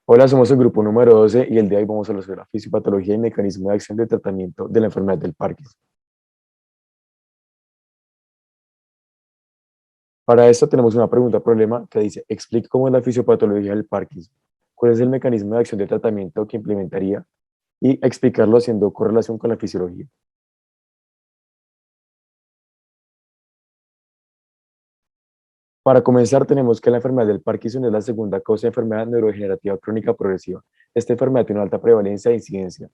Hola, somos el grupo número 12 y el día de hoy vamos a hablar sobre la fisiopatología y mecanismo de acción de tratamiento de la enfermedad del Parkinson. Para esto tenemos una pregunta problema que dice, explica cómo es la fisiopatología del Parkinson, cuál es el mecanismo de acción de tratamiento que implementaría y explicarlo haciendo correlación con la fisiología. Para comenzar, tenemos que la enfermedad del Parkinson es la segunda causa de enfermedad neurodegenerativa crónica progresiva. Esta enfermedad tiene una alta prevalencia e incidencia.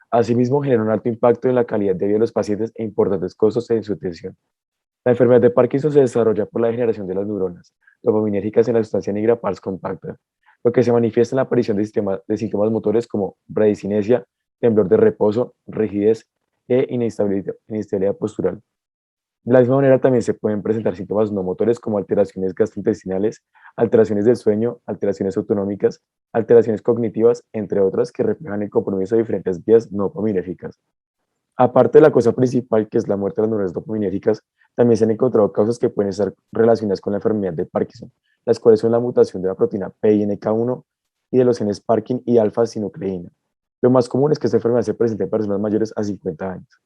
Asimismo, genera un alto impacto en la calidad de vida de los pacientes e importantes costos en su atención. La enfermedad de Parkinson se desarrolla por la degeneración de las neuronas dopaminérgicas en la sustancia negra pars compacta, lo que se manifiesta en la aparición de síntomas motores como bradicinesia, temblor de reposo, rigidez e inestabilidad postural. De la misma manera también se pueden presentar síntomas no motores como alteraciones gastrointestinales, alteraciones del sueño, alteraciones autonómicas, alteraciones cognitivas, entre otras que reflejan el compromiso de diferentes vías no dopaminérgicas. Aparte de la causa principal, que es la muerte de las neuronas dopaminérgicas, también se han encontrado causas que pueden estar relacionadas con la enfermedad de Parkinson, las cuales son la mutación de la proteína PINK1 y de los genes Parkin y alfa-sinucleína. Lo más común es que esta enfermedad se presente en personas mayores a 50 años.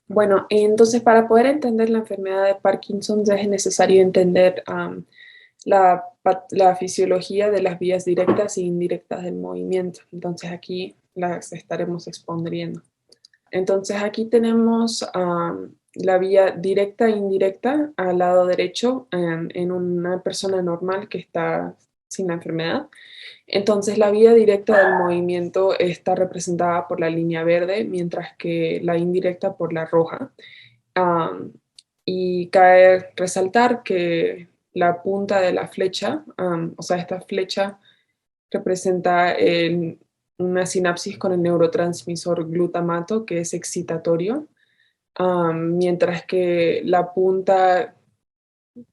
Bueno, entonces para poder entender la enfermedad de Parkinson ya es necesario entender la fisiología de las vías directas e indirectas del movimiento. Entonces aquí las estaremos expondriendo. Entonces aquí tenemos la vía directa e indirecta al lado derecho en una persona normal que está sin la enfermedad. Entonces la vía directa del movimiento está representada por la línea verde, mientras que la indirecta por la roja. Um, y cabe resaltar que la punta de la flecha, o sea, esta flecha representa una sinapsis con el neurotransmisor glutamato, que es excitatorio, mientras que la punta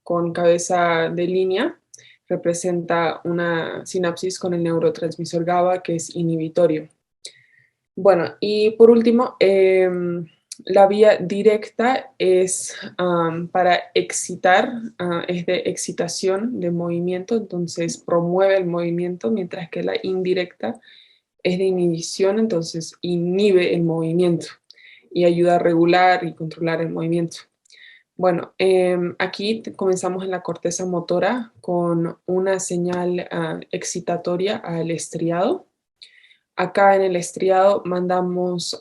con cabeza de línea representa una sinapsis con el neurotransmisor GABA, que es inhibitorio. Bueno, y por último, la vía directa es para excitar, es de excitación de movimiento, entonces promueve el movimiento, mientras que la indirecta es de inhibición, entonces inhibe el movimiento y ayuda a regular y controlar el movimiento. Bueno, aquí comenzamos en la corteza motora con una señal excitatoria al estriado. Acá en el estriado mandamos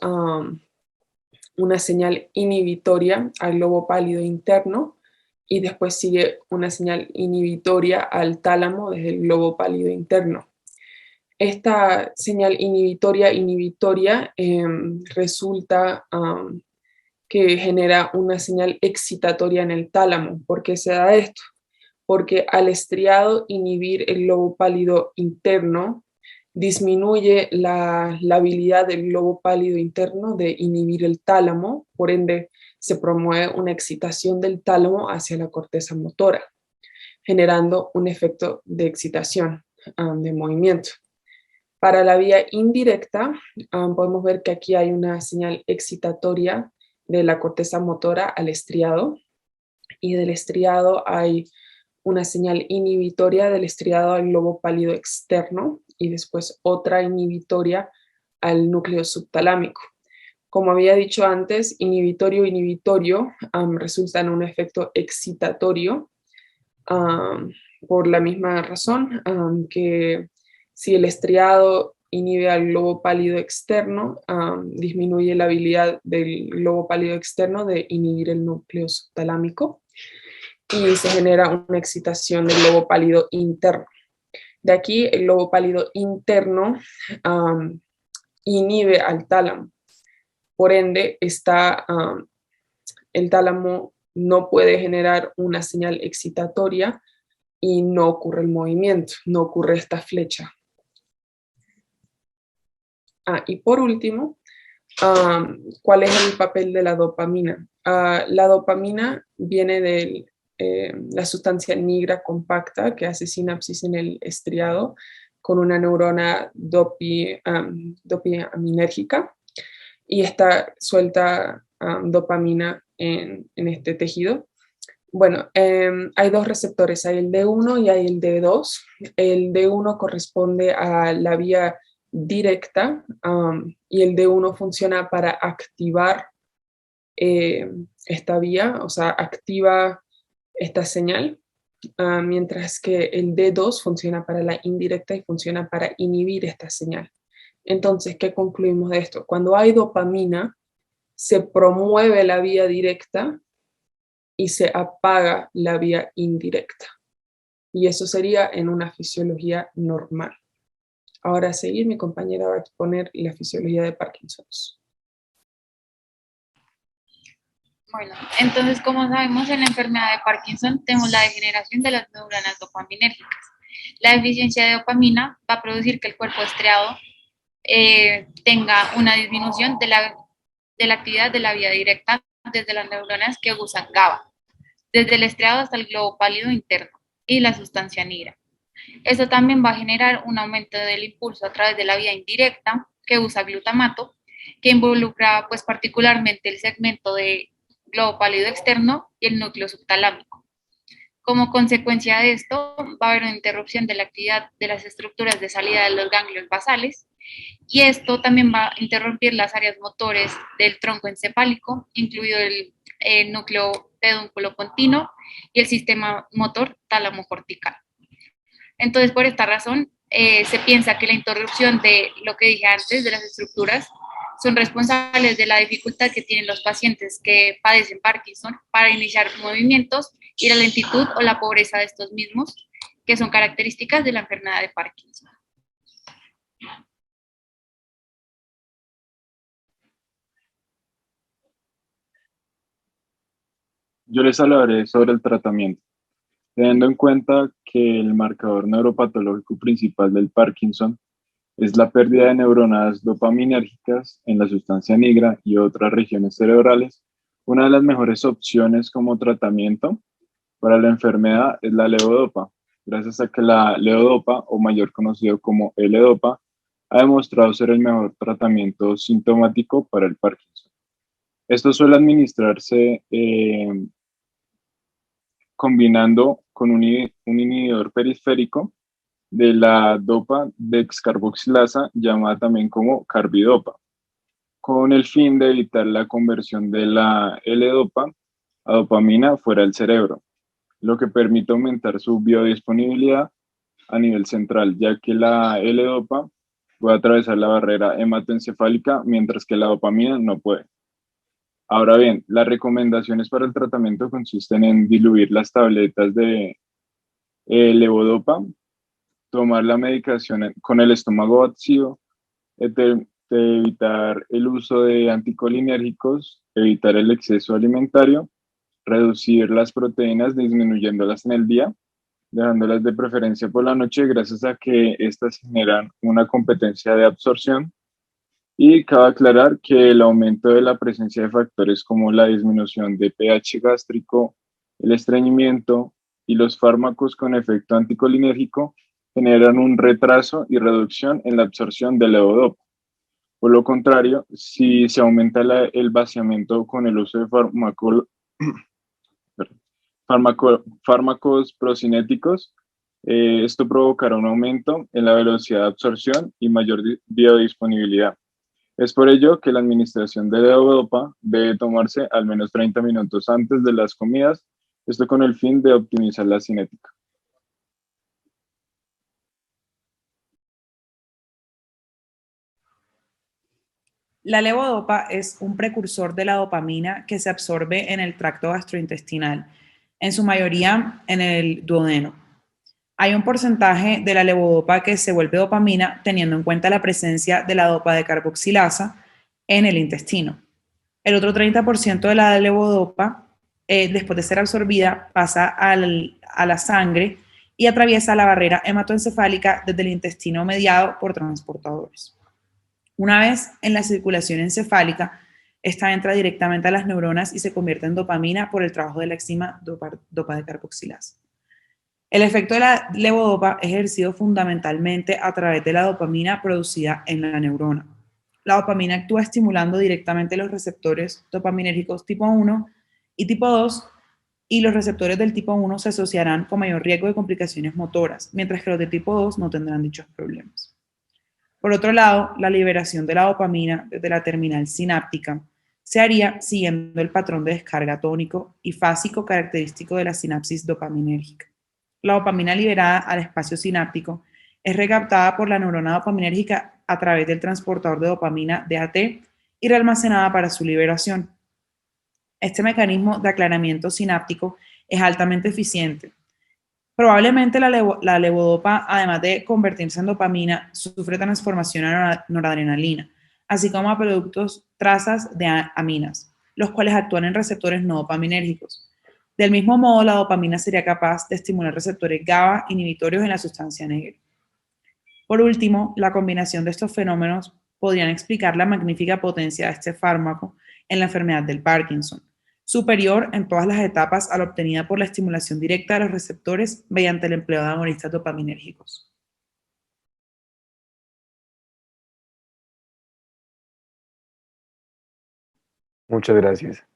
una señal inhibitoria al globo pálido interno y después sigue una señal inhibitoria al tálamo desde el globo pálido interno. Esta señal inhibitoria resulta que genera una señal excitatoria en el tálamo. ¿Por qué se da esto? Porque al estriado inhibir el globo pálido interno, disminuye la habilidad del globo pálido interno de inhibir el tálamo, por ende se promueve una excitación del tálamo hacia la corteza motora, generando un efecto de excitación de movimiento. Para la vía indirecta, podemos ver que aquí hay una señal excitatoria de la corteza motora al estriado, y del estriado hay una señal inhibitoria del estriado al globo pálido externo y después otra inhibitoria al núcleo subtalámico. Como había dicho antes, inhibitorio resulta en un efecto excitatorio por la misma razón que si el estriado inhibe al globo pálido externo, disminuye la habilidad del globo pálido externo de inhibir el núcleo subtalámico y se genera una excitación del globo pálido interno. De aquí el globo pálido interno inhibe al tálamo. Por ende, el tálamo no puede generar una señal excitatoria y no ocurre el movimiento, no ocurre esta flecha. Y por último, ¿cuál es el papel de la dopamina? La dopamina viene de la sustancia negra compacta que hace sinapsis en el estriado con una neurona dopaminérgica y está suelta dopamina en este tejido. Bueno, hay dos receptores, hay el D1 y hay el D2. El D1 corresponde a la vía directa y el D1 funciona para activar esta vía, o sea, activa esta señal, mientras que el D2 funciona para la indirecta y funciona para inhibir esta señal. Entonces, ¿qué concluimos de esto? Cuando hay dopamina, se promueve la vía directa y se apaga la vía indirecta. Y eso sería en una fisiología normal. Ahora a seguir, mi compañera va a exponer la fisiología de Parkinson. Bueno, entonces, como sabemos, en la enfermedad de Parkinson tenemos la degeneración de las neuronas dopaminérgicas. La deficiencia de dopamina va a producir que el cuerpo estriado tenga una disminución de la actividad de la vía directa desde las neuronas que usan GABA, desde el estriado hasta el globo pálido interno y la sustancia negra. Esto también va a generar un aumento del impulso a través de la vía indirecta que usa glutamato, que involucra pues particularmente el segmento de globo pálido externo y el núcleo subtalámico. Como consecuencia de esto, va a haber una interrupción de la actividad de las estructuras de salida de los ganglios basales, y esto también va a interrumpir las áreas motores del tronco encefálico, incluido el núcleo pedúnculo continuo y el sistema motor tálamo cortical. Entonces, por esta razón, se piensa que la interrupción de lo que dije antes, de las estructuras, son responsables de la dificultad que tienen los pacientes que padecen Parkinson para iniciar movimientos y la lentitud o la pobreza de estos mismos, que son características de la enfermedad de Parkinson. Yo les hablaré sobre el tratamiento, teniendo en cuenta que el marcador neuropatológico principal del Parkinson es la pérdida de neuronas dopaminérgicas en la sustancia negra y otras regiones cerebrales. Una de las mejores opciones como tratamiento para la enfermedad es la levodopa, gracias a que la levodopa, o mayor conocido como L-dopa, ha demostrado ser el mejor tratamiento sintomático para el Parkinson. Esto suele administrarse combinando con un inhibidor periférico de la dopa dexcarboxilasa, llamada también como carbidopa, con el fin de evitar la conversión de la L-dopa a dopamina fuera del cerebro, lo que permite aumentar su biodisponibilidad a nivel central, ya que la L-dopa puede atravesar la barrera hematoencefálica, mientras que la dopamina no puede. Ahora bien, las recomendaciones para el tratamiento consisten en diluir las tabletas de levodopa, tomar la medicación con el estómago vacío, evitar el uso de anticolinérgicos, evitar el exceso alimentario, reducir las proteínas disminuyéndolas en el día, dejándolas de preferencia por la noche gracias a que estas generan una competencia de absorción. Y cabe aclarar que el aumento de la presencia de factores como la disminución de pH gástrico, el estreñimiento y los fármacos con efecto anticolinérgico generan un retraso y reducción en la absorción de levodopa. Por lo contrario, si se aumenta el vaciamiento con el uso de fármacos procinéticos, esto provocará un aumento en la velocidad de absorción y mayor biodisponibilidad. Es por ello que la administración de levodopa debe tomarse al menos 30 minutos antes de las comidas, esto con el fin de optimizar la cinética. La levodopa es un precursor de la dopamina que se absorbe en el tracto gastrointestinal, en su mayoría en el duodeno. Hay un porcentaje de la levodopa que se vuelve dopamina teniendo en cuenta la presencia de la dopa de carboxilasa en el intestino. El otro 30% de la levodopa, después de ser absorbida, pasa a la sangre y atraviesa la barrera hematoencefálica desde el intestino mediado por transportadores. Una vez en la circulación encefálica, esta entra directamente a las neuronas y se convierte en dopamina por el trabajo de la enzima dopa de carboxilasa. El efecto de la levodopa es ejercido fundamentalmente a través de la dopamina producida en la neurona. la dopamina actúa estimulando directamente los receptores dopaminérgicos tipo 1 y tipo 2, y los receptores del tipo 1 se asociarán con mayor riesgo de complicaciones motoras, mientras que los de tipo 2 no tendrán dichos problemas. Por otro lado, la liberación de la dopamina desde la terminal sináptica se haría siguiendo el patrón de descarga tónico y fásico característico de la sinapsis dopaminérgica. La dopamina liberada al espacio sináptico es recaptada por la neurona dopaminérgica a través del transportador de dopamina DAT y realmacenada para su liberación. Este mecanismo de aclaramiento sináptico es altamente eficiente. Probablemente la levodopa, además de convertirse en dopamina, sufre transformación a noradrenalina, así como a productos trazas de aminas, los cuales actúan en receptores no dopaminérgicos. Del mismo modo, la dopamina sería capaz de estimular receptores GABA inhibitorios en la sustancia negra. Por último, la combinación de estos fenómenos podrían explicar la magnífica potencia de este fármaco en la enfermedad del Parkinson, superior en todas las etapas a la obtenida por la estimulación directa de los receptores mediante el empleo de agonistas dopaminérgicos. Muchas gracias.